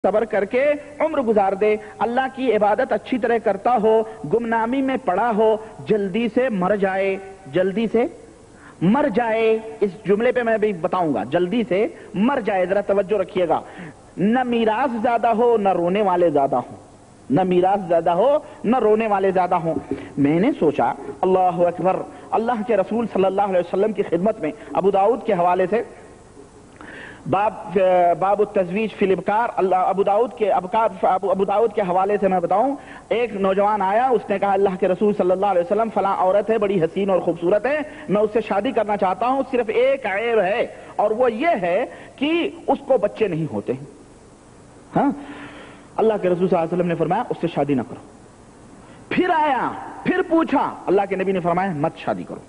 صبر کر کے عمر گزار دے، اللہ کی عبادت اچھی طرح کرتا ہو، گمنامی میں پڑا ہو، جلدی سے مر جائے، جلدی سے مر جائے۔ اس جملے پہ میں بھی بتاؤں گا، جلدی سے مر جائے، ذرا توجہ رکھیے گا۔ نہ میراث زیادہ ہو نہ رونے والے زیادہ ہوں، نہ میراث زیادہ ہو نہ رونے والے زیادہ ہوں۔ میں نے سوچا اللہ اکبر، اللہ کے رسول صلی اللہ علیہ وسلم کی خدمت میں ابو داؤد کے حوالے سے باب التزویج فی الابکار، ابو داؤد کے حوالے سے میں بتاؤں، ایک نوجوان آیا، اس نے کہا اللہ کے رسول صلی اللہ علیہ وسلم فلاں عورت ہے، بڑی حسین اور خوبصورت ہے، میں اس سے شادی کرنا چاہتا ہوں، صرف ایک عیب ہے اور وہ یہ ہے کہ اس کو بچے نہیں ہوتے۔ ہاں، اللہ کے رسول صلی اللہ علیہ وسلم نے فرمایا اس سے شادی نہ کرو۔ پھر آیا، پھر پوچھا، اللہ کے نبی نے فرمایا مت شادی کرو۔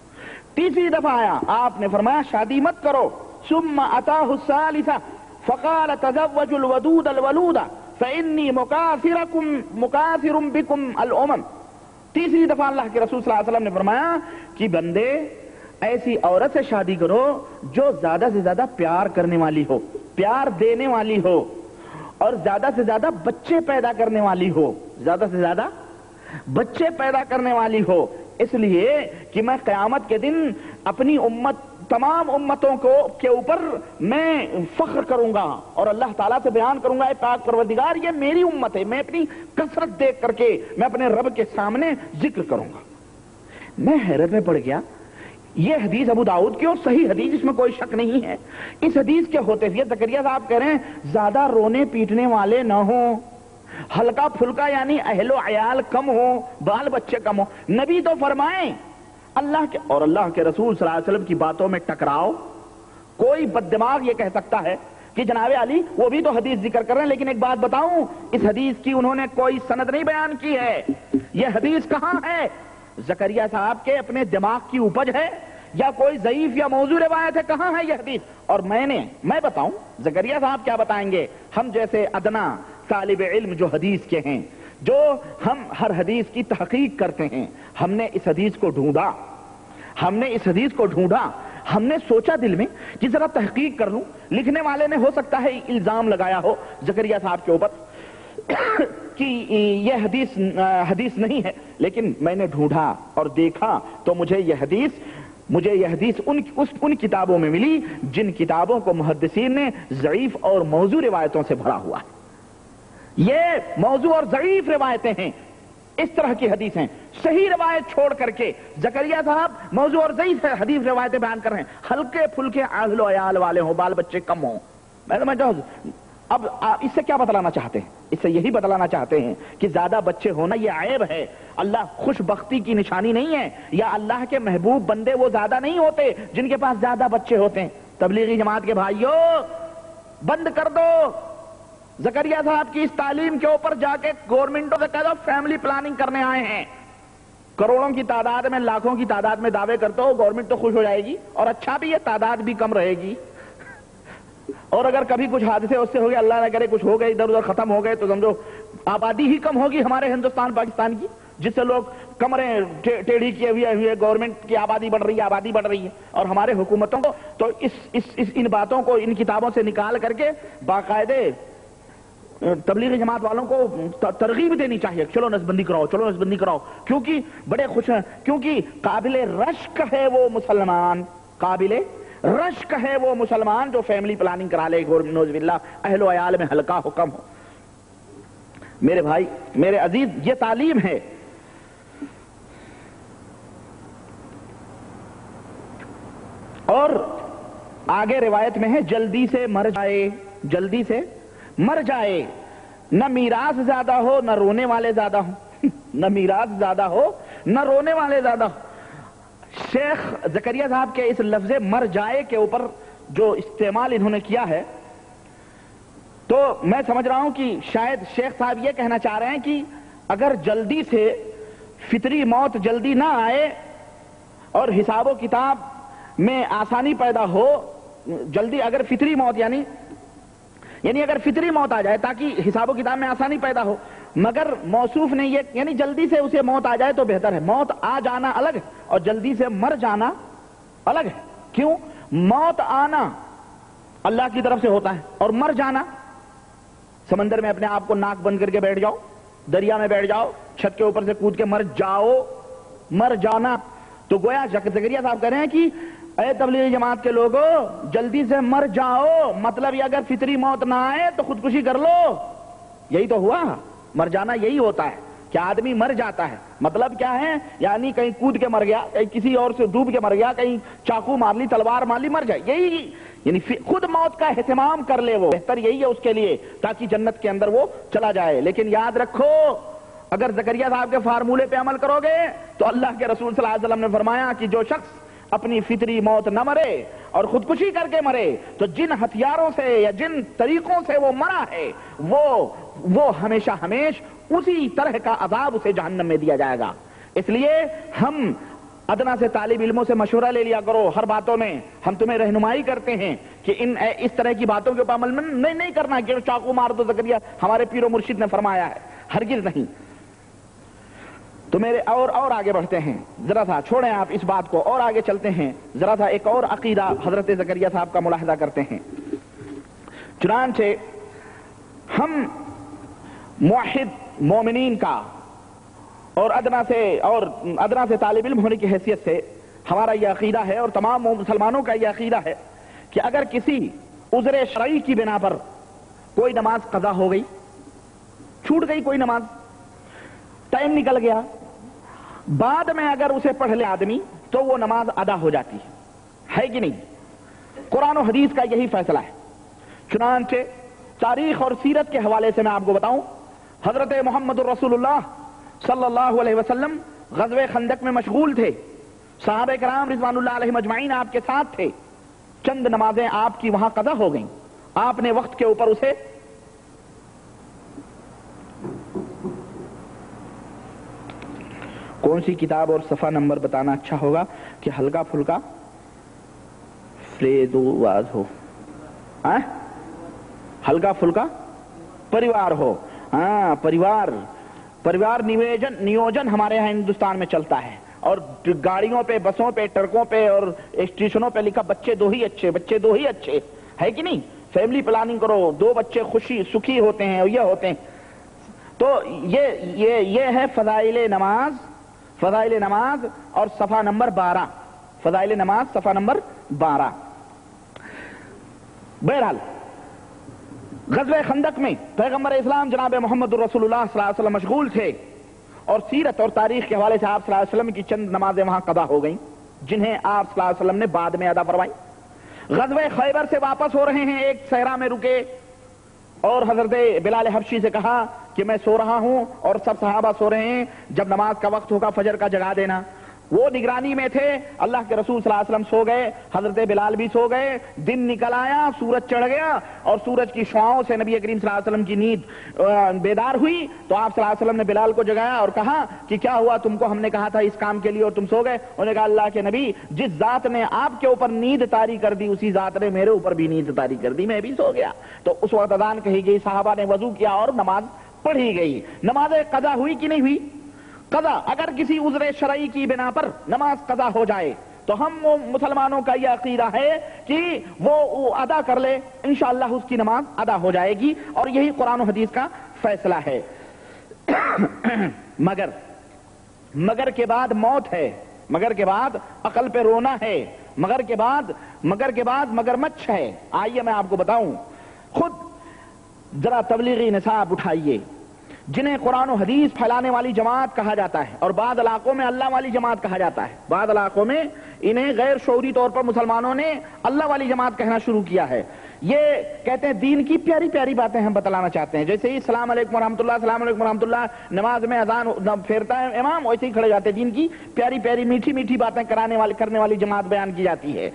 تیسری دفعہ آیا، آپ نے فرمایا شادی مت کرو۔ ثم اتاه الثالثة فقال تزوجوا الودود الولود فإني مكاثر بكم الأمم۔ تیسری دفعہ اللہ کے رسول صلی اللہ علیہ وسلم نے فرمایا کہ بندے ایسی عورت سے شادی کرو جو زیادہ سے زیادہ پیار کرنے والی ہو، پیار دینے والی ہو، اور زیادہ سے زیادہ بچے پیدا کرنے والی ہو، زیادہ سے زیادہ بچے پیدا کرنے والی ہو، اس لیے کہ میں قیامت کے دن اپنی امت، تمام امتوں کے اوپر میں فخر کروں گا اور اللہ تعالیٰ سے بیان کروں گا، اے پاک پروردگار یہ میری امت ہے، میں اپنی کثرت دیکھ کر کے میں اپنے رب کے سامنے ذکر کروں گا۔ میں حیرت میں پڑ گیا، یہ حدیث ابو داؤد کی اور صحیح حدیث، اس میں کوئی شک نہیں ہے۔ اس حدیث کے ہوتے ہوئے زکریا صاحب کہہ رہے ہیں زیادہ رونے پیٹنے والے نہ ہوں، ہلکا پھلکا یعنی اہل و عیال کم ہو، بال بچے کم ہو۔ نبی تو فرمائیں اللہ کے اور اللہ کے رسول صلی اللہ علیہ وسلم کی باتوں میں ٹکراؤ۔ کوئی بد دماغ یہ کہہ سکتا ہے کہ جناب علی وہ بھی تو حدیث ذکر کر رہے ہیں، لیکن ایک بات بتاؤں، اس حدیث کی انہوں نے کوئی سند نہیں بیان کی ہے۔ یہ حدیث کہاں ہے؟ زکریا صاحب کے اپنے دماغ کی اپج ہے یا کوئی ضعیف یا موضوع روایت ہے؟ کہاں ہے یہ حدیث؟ اور میں بتاؤں زکریا صاحب کیا بتائیں گے؟ ہم جیسے ادنا طالب علم جو حدیث کے ہیں، جو ہم ہر حدیث کی تحقیق کرتے ہیں، ہم نے اس حدیث کو ڈھونڈا، ہم نے سوچا دل میں کہ ذرا تحقیق کر لوں۔ لکھنے والے نے ہو سکتا ہے الزام لگایا ہو زکریا صاحب کے اوپر کہ یہ حدیث نہیں ہے، لیکن میں نے ڈھونڈا اور دیکھا تو مجھے یہ حدیث ان کتابوں میں ملی جن کتابوں کو محدثین نے ضعیف اور موضوع روایتوں سے بھرا ہوا ہے۔ یہ موضوع اور ضعیف روایتیں ہیں، اس طرح کی حدیثیں، صحیح روایت چھوڑ کر کے زکریا صاحب موضوع اور ضعیف حدیث روایتیں بیان کر رہے ہیں، ہلکے پھلکے اہل و عیال والے ہوں، بال بچے کم ہوں۔ اب اس سے کیا بتلانا چاہتے ہیں؟ اس سے یہی بتلانا چاہتے ہیں کہ زیادہ بچے ہونا یہ عیب ہے، اللہ خوش بختی کی نشانی نہیں ہے، یا اللہ کے محبوب بندے وہ زیادہ نہیں ہوتے جن کے پاس زیادہ بچے ہوتے ہیں۔ تبلیغی جماعت کے بھائیوں بند کر دو، زکریا صاحب کی اس تعلیم کے اوپر جا کے گورنمنٹوں سے کہہ دو فیملی پلاننگ کرنے آئے ہیں، کروڑوں کی تعداد میں، لاکھوں کی تعداد میں دعوے کرتے ہو، گورنمنٹ تو خوش ہو جائے گی اور اچھا بھی ہے، تعداد بھی کم رہے گی، اور اگر کبھی کچھ حادثے اس سے ہو گئے، اللہ نہ کرے کچھ ہو گئے، ادھر ادھر ختم ہو گئے، تو سمجھو آبادی ہی کم ہوگی ہمارے ہندوستان پاکستان کی، جس سے لوگ کمریں ٹیڑھی کیے ہوئے گورنمنٹ کی آبادی بڑھ رہی ہے، اور ہمارے حکومتوں کو تو ان باتوں کو ان کتابوں سے نکال کر کے باقاعدے تبلیغی جماعت والوں کو ترغیب دینی چاہیے، چلو نسبندی کراؤ، کیونکہ بڑے خوش ہیں، کیونکہ قابل رشک ہے وہ مسلمان جو فیملی پلاننگ کرا لے، نعوذ باللہ اہل و عیال میں ہلکا حکم ہو۔ میرے بھائی، میرے عزیز، یہ تعلیم ہے۔ اور آگے روایت میں ہے جلدی سے مر جائے، نہ میراث زیادہ ہو نہ رونے والے زیادہ ہوں، نہ میراث زیادہ ہو نہ رونے والے زیادہ ہوں۔ شیخ زکریا صاحب کے اس لفظ مر جائے کے اوپر جو استعمال انہوں نے کیا ہے، تو میں سمجھ رہا ہوں کہ شاید شیخ صاحب یہ کہنا چاہ رہے ہیں کہ اگر جلدی سے فطری موت جلدی نہ آئے اور حساب و کتاب میں آسانی پیدا ہو، جلدی اگر فطری موت یعنی اگر فطری موت آ جائے تاکہ حساب و کتاب میں آسانی پیدا ہو، مگر موصوف نے یہ یعنی جلدی سے اسے موت آ جائے تو بہتر ہے۔ موت آ جانا الگ ہے اور جلدی سے مر جانا الگ ہے۔ کیوں؟ موت آنا اللہ کی طرف سے ہوتا ہے اور مر جانا سمندر میں اپنے آپ کو ناک بند کر کے بیٹھ جاؤ, دریا میں بیٹھ جاؤ, چھت کے اوپر سے کود کے مر جاؤ, مر جانا. تو گویا زکریا صاحب کہہ رہے ہیں کہ اے تبلیغی جماعت کے لوگوں جلدی سے مر جاؤ, مطلب یہ اگر فطری موت نہ آئے تو خودکشی کر لو. یہی تو ہوا, مر جانا یہی ہوتا ہے کہ آدمی مر جاتا ہے. مطلب کیا ہے, یعنی کہیں کود کے مر گیا, کہیں کسی اور سے ڈوب کے مر گیا, کہیں چاقو مار لی, تلوار مار لی, مر جائے. یہی یعنی خود موت کا اہتمام کر لے, وہ بہتر یہی ہے اس کے لیے, تاکہ جنت کے اندر وہ چلا جائے. لیکن یاد رکھو اگر زکریا صاحب کے فارمولے پہ عمل کرو گے تو اللہ کے رسول صلی اللہ علیہ وسلم نے فرمایا کہ جو شخص اپنی فطری موت نہ مرے اور خودکشی کر کے مرے تو جن ہتھیاروں سے یا جن طریقوں سے وہ مرا ہے وہ ہمیشہ ہمیش اسی طرح کا عذاب اسے جہنم میں دیا جائے گا. اس لیے ہم ادنا سے طالب علموں سے مشورہ لے لیا کرو ہر باتوں میں. ہم تمہیں رہنمائی کرتے ہیں کہ اس طرح کی باتوں کے اوپر عمل نہیں کرنا کہ چاقو مار دو زکریا ہمارے پیر و مرشد نے فرمایا ہے, ہرگز نہیں. تو میرے اور آگے بڑھتے ہیں, ذرا سا چھوڑیں آپ اس بات کو اور آگے چلتے ہیں. ذرا سا ایک اور عقیدہ حضرت زکریا صاحب کا ملاحظہ کرتے ہیں. چنانچہ ہم موحد مومنین کا اور ادنا سے طالب علم ہونے کی حیثیت سے ہمارا یہ عقیدہ ہے اور تمام مسلمانوں کا یہ عقیدہ ہے کہ اگر کسی عذر شرعی کی بنا پر کوئی نماز قضا ہو گئی, چھوٹ گئی کوئی نماز, ٹائم نکل گیا, بعد میں اگر اسے پڑھ لے آدمی تو وہ نماز ادا ہو جاتی ہے کہ نہیں؟ قرآن و حدیث کا یہی فیصلہ ہے. چنانچہ تاریخ اور سیرت کے حوالے سے میں آپ کو بتاؤں, حضرت محمد الرسول اللہ صلی اللہ علیہ وسلم غزوہ خندق میں مشغول تھے, صحابہ کرام رضوان اللہ علیہم اجمعین آپ کے ساتھ تھے. چند نمازیں آپ کی وہاں قضا ہو گئیں, آپ نے وقت کے اوپر اسے کون سی کتاب اور صفحہ نمبر بتانا اچھا ہوگا کہ ہلکا پھلکا فریدواز ہو, ہلکا پھلکا پریوار ہو. ہاں, پریوار نیوجن ہمارے یہاں ہندوستان میں چلتا ہے, اور گاڑیوں پہ, بسوں پہ, ٹرکوں پہ اور اسٹیشنوں پہ لکھا بچے دو ہی اچھے ہے کہ نہیں؟ فیملی پلاننگ کرو, 2 بچے خوشی سکھی ہوتے ہیں, یہ ہوتے ہیں. تو یہ ہے فضائل نماز اور صفحہ نمبر 12, فضائل نماز صفحہ نمبر 12. بہرحال غزوہ خندق میں پیغمبر اسلام جناب محمد الرسول اللہ صلی اللہ علیہ وسلم مشغول تھے, اور سیرت اور تاریخ کے حوالے سے آپ صلی اللہ علیہ وسلم کی چند نمازیں وہاں قضا ہو گئیں جنہیں آپ صلی اللہ علیہ وسلم نے بعد میں ادا فرمائی. غزوہ خیبر سے واپس ہو رہے ہیں, ایک صحرا میں رکے اور حضرت بلال حبشی سے کہا کہ میں سو رہا ہوں اور سب صحابہ سو رہے ہیں, جب نماز کا وقت ہوگا فجر کا جگا دینا. وہ نگرانی میں تھے, اللہ کے رسول صلی اللہ علیہ وسلم سو گئے, حضرت بلال بھی سو گئے. دن نکل آیا, سورج چڑھ گیا اور سورج کی شعاؤں سے نبی کریم صلی اللہ علیہ وسلم کی نیند بیدار ہوئی. تو آپ صلی اللہ علیہ وسلم نے بلال کو جگایا اور کہا کہ کیا ہوا, تم کو ہم نے کہا تھا اس کام کے لیے اور تم سو گئے. انہوں نے کہا اللہ کے نبی, جس ذات نے آپ کے اوپر نیند طاری کر دی اسی ذات نے میرے اوپر بھی نیند طاری کر دی, میں بھی سو گیا. تو اس وقت اذان کہی گئی, صحابہ نے وضو کیا اور نماز پڑھی گئی. نماز قضا ہوئی کہ نہیں ہوئی؟ قضا. اگر کسی عذر شرعی کی بنا پر نماز قضا ہو جائے تو ہم مسلمانوں کا یہ عقیدہ ہے کہ وہ ادا کر لے, انشاءاللہ اس کی نماز ادا ہو جائے گی, اور یہی قرآن و حدیث کا فیصلہ ہے. مگر کے بعد موت ہے, مگر کے بعد عقل پہ رونا ہے, مگر کے بعد مگرمچھ ہے. آئیے میں آپ کو بتاؤں, خود ذرا تبلیغی نصاب اٹھائیے جنہیں قرآن و حدیث پھیلانے والی جماعت کہا جاتا ہے, اور بعض علاقوں میں اللہ والی جماعت کہا جاتا ہے. بعض علاقوں میں انہیں غیر شعوری طور پر مسلمانوں نے اللہ والی جماعت کہنا شروع کیا ہے. یہ کہتے ہیں دین کی پیاری پیاری باتیں ہم بتلانا چاہتے ہیں, جیسے ہی السلام علیکم ورحمۃ اللہ, السلام علیکم ورحمۃ اللہ, نماز میں اذان پھیرتا ہے امام, ویسے ہی کھڑے جاتے ہیں. دین کی پیاری پیاری میٹھی باتیں کرنے والی جماعت بیان کی جاتی ہے.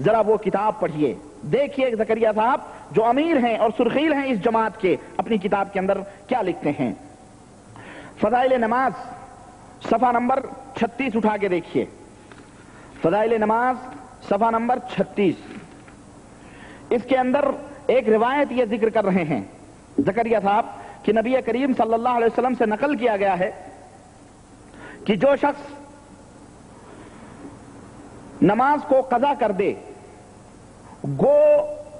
ذرا وہ کتاب پڑھیے, دیکھیے زکریا صاحب جو امیر ہیں اور سرخیل ہیں اس جماعت کے, اپنی کتاب کے اندر کیا لکھتے ہیں. فضائل نماز صفحہ نمبر 36 اٹھا کے دیکھیے, فضائل نماز صفحہ نمبر 36. اس کے اندر ایک روایت یہ ذکر کر رہے ہیں زکریا صاحب کہ نبی کریم صلی اللہ علیہ وسلم سے نقل کیا گیا ہے کہ جو شخص نماز کو قضا کر دے, گو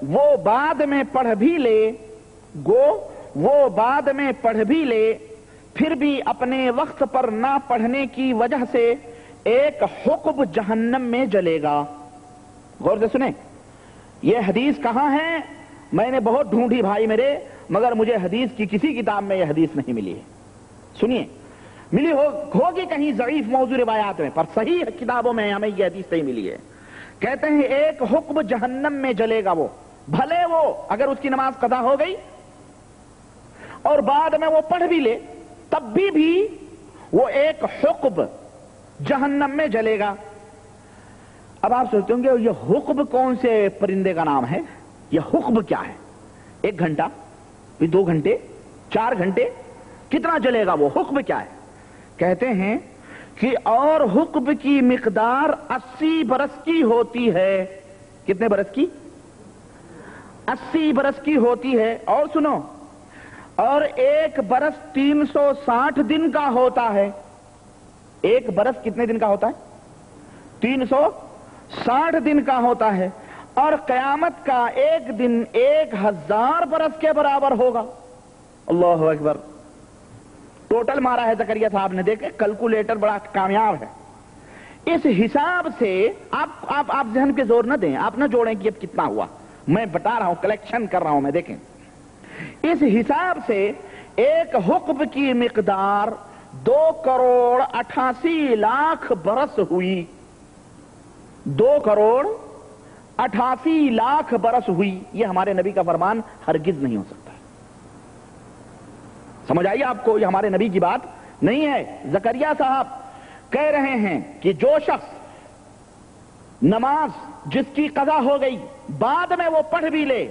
وہ بعد میں پڑھ بھی لے, وہ بعد میں پڑھ بھی لے پھر بھی اپنے وقت پر نہ پڑھنے کی وجہ سے ایک حقب جہنم میں جلے گا. غور سے سنیں, یہ حدیث کہاں ہے؟ میں نے بہت ڈھونڈی بھائی میرے, مگر مجھے حدیث کی کسی کتاب میں یہ حدیث نہیں ملی ہے. سنیے, ملی ہوگی کہیں ضعیف موضوع روایات میں, پر صحیح کتابوں میں ہمیں یہ حدیث نہیں ملی ہے. کہتے ہیں ایک حقب جہنم میں جلے گا, وہ بھلے وہ اگر اس کی نماز قضا ہو گئی اور بعد میں وہ پڑھ بھی لے تب بھی وہ ایک حقب جہنم میں جلے گا. اب آپ سوچتے ہوں گے یہ حقب کون سے پرندے کا نام ہے؟ یہ حقب کیا ہے؟ 1 گھنٹہ, 2 گھنٹے, 4 گھنٹے, کتنا جلے گا وہ؟ حقب کیا ہے؟ کہتے ہیں کہ اور حقب کی مقدار 80 برس کی ہوتی ہے. کتنے برس کی؟ 80 برس کی ہوتی ہے. اور سنو, اور 1 برس 360 دن کا ہوتا ہے. 1 برس کتنے دن کا ہوتا ہے؟ 360 دن کا ہوتا ہے. اور قیامت کا 1 دن 1000 برس کے برابر ہوگا. اللہ اکبر. ٹوٹل مارا ہے زکریا صاحب نے, دیکھے کیلکولیٹر بڑا کامیاب ہے. اس حساب سے آپ ذہن کے زور نہ دیں, آپ نہ جوڑیں کہ اب کتنا ہوا, میں بتا رہا ہوں, کلیکشن کر رہا ہوں میں. دیکھیں اس حساب سے ایک حقب کی مقدار 2,88,00,000 برس ہوئی. 2,88,00,000 برس ہوئی. یہ ہمارے نبی کا فرمان ہرگز نہیں ہو سکتا. سمجھ آئیے آپ کو, یہ ہمارے نبی کی بات نہیں ہے. زکریا صاحب کہہ رہے ہیں کہ جو شخص نماز جس کی قضا ہو گئی بعد میں وہ پڑھ بھی لے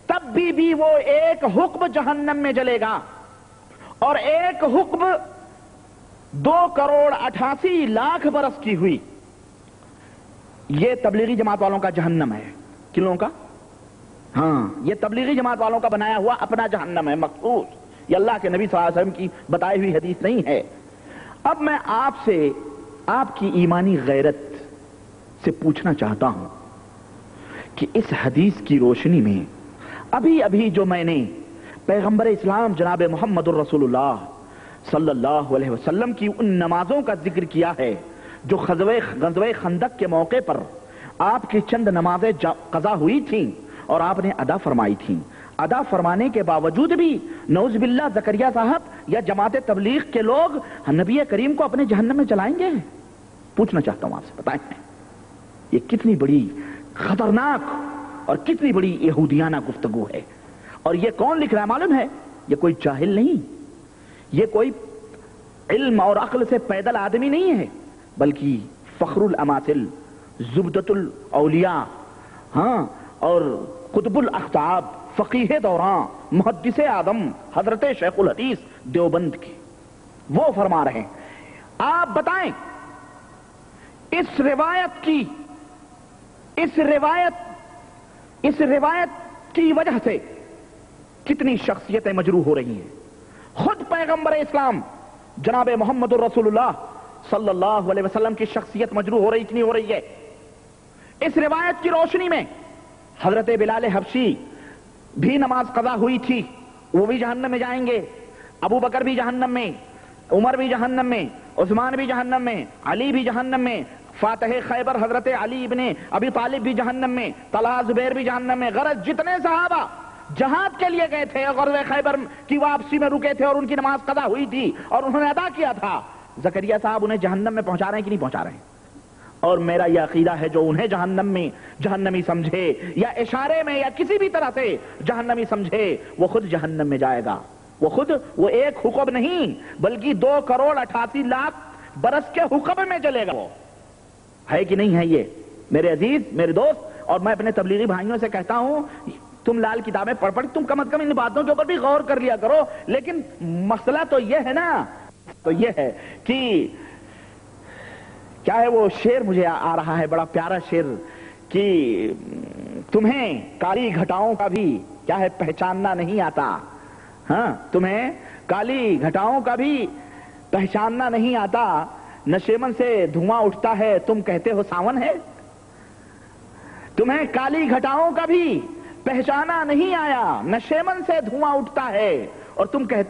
تب بھی وہ ایک حقب جہنم میں جلے گا. اور ایک حقب 2,88,00,000 برس کی ہوئی. یہ تبلیغی جماعت والوں کا جہنم ہے. کن کا؟ ہاں, یہ تبلیغی جماعت والوں کا بنایا ہوا اپنا جہنم ہے مخصوص. یہ اللہ کے نبی صلی اللہ علیہ وسلم کی بتائی ہوئی حدیث نہیں ہے. اب میں آپ سے آپ کی ایمانی غیرت سے پوچھنا چاہتا ہوں کہ اس حدیث کی روشنی میں ابھی جو میں نے پیغمبر اسلام جناب محمد الرسول اللہ صلی اللہ علیہ وسلم کی ان نمازوں کا ذکر کیا ہے جو غزوہ خندق کے موقع پر آپ کی چند نمازیں قضا ہوئی تھیں اور آپ نے ادا فرمائی تھیں. ادا فرمانے کے باوجود بھی نعوذ باللہ زکریا صاحب یا جماعت تبلیغ کے لوگ نبی کریم کو اپنے جہنم میں چلائیں گے. پوچھنا چاہتا ہوں آپ سے, بتائیں یہ کتنی بڑی خطرناک اور کتنی بڑی یہودیانہ گفتگو ہے. اور یہ کون لکھ رہا ہے معلوم ہے؟ یہ کوئی جاہل نہیں, یہ کوئی علم اور عقل سے پیدل آدمی نہیں ہے, بلکہ فخر الاماثل, زبدۃ الاولیاء, ہاں, اور قطب الاقطاب, فقیہ دوران, محدث اعظم حضرت شیخ الحدیث دیوبند کی, وہ فرما رہے ہیں. آپ بتائیں اس روایت کی وجہ سے کتنی شخصیتیں مجروح ہو رہی ہیں. خود پیغمبر اسلام جناب محمد الرسول اللہ صلی اللہ علیہ وسلم کی شخصیت مجروح ہو رہی, اتنی ہو رہی ہے. اس روایت کی روشنی میں حضرت بلال حبشی بھی نماز قضا ہوئی تھی, وہ بھی جہنم میں جائیں گے. ابو بکر بھی جہنم میں, عمر بھی جہنم میں, عثمان بھی جہنم میں, علی بھی جہنم میں, فاتح خیبر حضرت علی ابن ابی طالب بھی جہنم میں, طلحہ زبیر بھی جہنم میں. غرض جتنے صحابہ جہاد کے لیے گئے تھے, غزوہ خیبر کی واپسی میں رکے تھے اور ان کی نماز قضا ہوئی تھی اور انہوں نے ادا کیا تھا, زکریا صاحب انہیں جہنم میں پہنچا رہے ہیں کہ نہیں پہنچا رہے ہیں؟ اور میرا یہ عقیدہ ہے جو انہیں جہنم میں جہنمی سمجھے یا اشارے میں یا کسی بھی طرح سے جہنمی سمجھے وہ خود جہنم میں جائے گا. وہ ایک حقب نہیں بلکہ 2,88,00,000 برس کے حقب میں جلے گا. وہ ہے کہ نہیں ہے یہ میرے عزیز, میرے دوست؟ اور میں اپنے تبلیغی بھائیوں سے کہتا ہوں تم لال کتابیں پڑھ تم کم از کم ان باتوں کے اوپر بھی غور کر لیا کرو. لیکن مسئلہ تو یہ ہے نا, تو یہ ہے کہ کیا ہے وہ شعر مجھے آ رہا ہے, بڑا پیارا شعر, کہ تمہیں کالی گھٹاؤں کا بھی کیا ہے پہچاننا نہیں آتا. ہاں, تمہیں کالی گھٹاؤں کا بھی پہچاننا نہیں آتا, نشیمن سے دھواں اٹھتا ہے تم کہتے ہو ساون ہے. تمہیں کالی گھٹاؤں کا بھی پہچانا نہیں آیا, نشیمن سے دھواں اٹھتا ہے اور تم کہتے